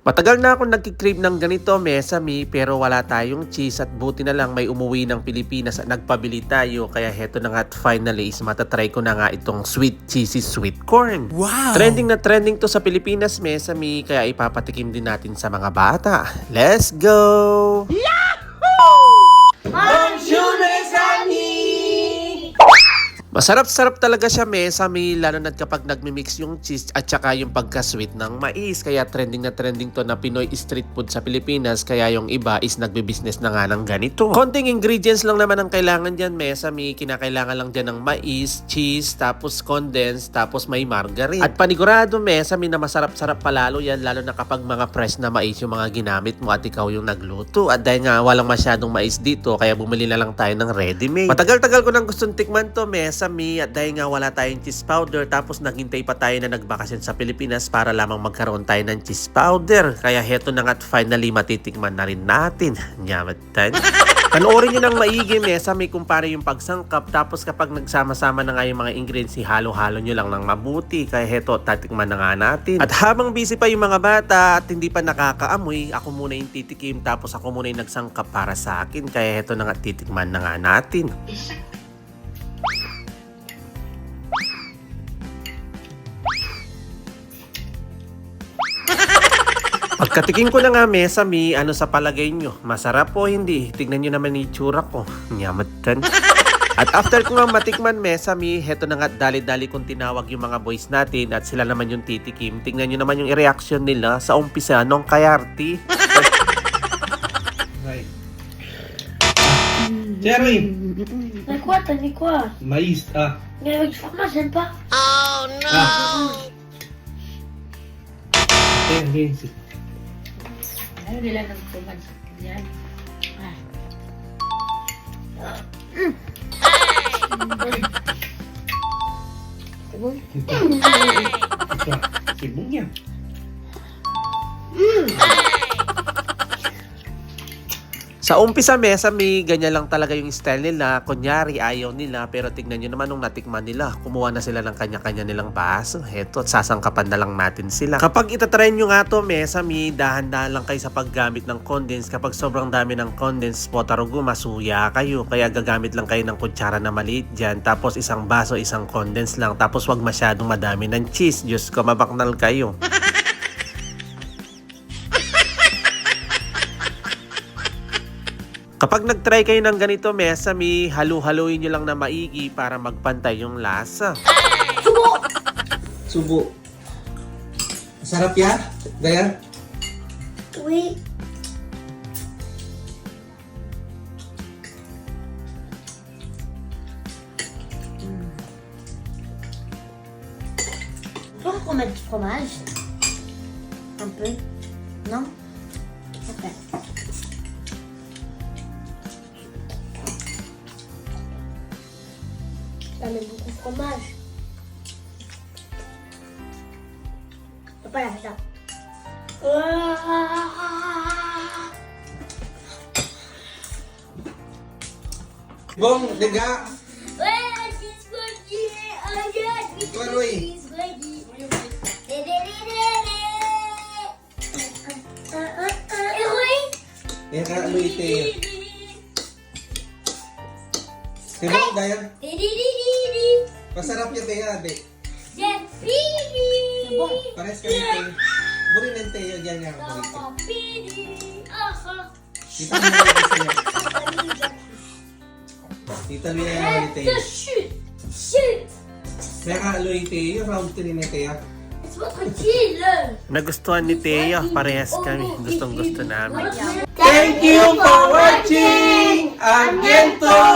Matagal na akong nagkikrave ng ganito, Mesami, pero wala tayong cheese at buti na lang may umuwi ng Pilipinas at nagpabili tayo. Kaya heto na nga at finally is matatry ko na nga itong sweet cheesy sweet corn. Wow! Trending na trending to sa Pilipinas, Mesami, kaya ipapatikim din natin sa mga bata. Let's go! Masarap-sarap talaga siya, Mesami, lalo na kapag nagmi-mix yung cheese at saka yung pagka-sweet ng mais. Kaya trending na trending to na Pinoy street food sa Pilipinas, kaya yung iba is nagbe-business na nga ng ganito. Konting ingredients lang naman ang kailangan dyan, Mesami. Kinakailangan lang dyan ng mais, cheese, tapos condensed, tapos may margarine. At panigurado, Mesami, na masarap-sarap palalo yan, lalo na kapag mga fresh na mais yung mga ginamit mo at ikaw yung nagluto. At dahil nga walang masyadong mais dito, kaya bumili na lang tayo ng ready-made. Matagal-tagal ko nang gustong tikman to, Mesami, at dahil nga wala tayong cheese powder, tapos naghintay pa tayo na nagbakasyon sa Pilipinas para lamang magkaroon tayo ng cheese powder. Kaya heto na nga at finally matitikman na rin natin. Nyamatan. Panoorin nyo ng maigi, Mesami, kung paano yung pagsangkap. Tapos kapag nagsama-sama na nga yung mga ingredients, halo-halo nyo lang ng mabuti. Kaya heto, tatikman na nga natin. At habang busy pa yung mga bata at hindi pa nakakaamoy, ako muna yung titikim. Tapos ako muna yung nagsangkap para sa akin. Kaya heto na nga, titikman na nga natin. Pagkatikim ko na nga, Mesami, ano sa palagay nyo? Masarap o hindi? Tignan nyo naman yung itsura ko. Nyamatan. At after ko nga matikman, Mesami, heto na nga dali-dali kong tinawag yung mga boys natin at sila naman yung titikim. Tignan nyo naman yung reaction nila sa umpisa nung kayarti. Jerry, Mais quoi, t'as mis quoi? maïs, Mais avec du fromage, j'aime pas. viens ici. Elle est là dans le fromage. Bien. C'est bon? C'est bon bien. Sa umpisa, Mesami, ganyan lang talaga yung style nila. Kunyari, ayaw nila. Pero tignan nyo naman nung natikman nila. Kumuha na sila ng kanya-kanya nilang baso. Heto, at sasangkapan na lang natin sila. Kapag itatry nyo nga to, Mesami, dahan-dahan lang kayo sa paggamit ng condensed. Kapag sobrang dami ng condensed, potarugo, masuya kayo. Kaya gagamit lang kayo ng kutsara na maliit dyan. Tapos isang baso, isang condensed lang. Tapos wag masyadong madami ng cheese. Diyos ko, mabaknal kayo. Kapag nag-try kayo ng ganito, Mesami, halu-haluin nyo lang na maigi para magpantay yung lasa. Subo. Sarap ya? Gaya? Oui. Faut qu'on mette du fromage. Un peu. Non? Ok. Ça met beaucoup de fromage. Papa, là, ça. Bong, diga. Ouais, cheese ready. Tuloy. Cheese ready. Yan ka, luite. Diba, Gaya? Masarap yan, Gaya, ade. Pares ka nito. Buri ng Teo, yan nga ang luite. Kita mo na yung isa yan. Kita mo na yung luite. May ka, luite, yung round 3 ni Teo. Nagustuhan ni Teo, parehas kami. Gustong-gusto namin. Thank you for watching! Ang gento!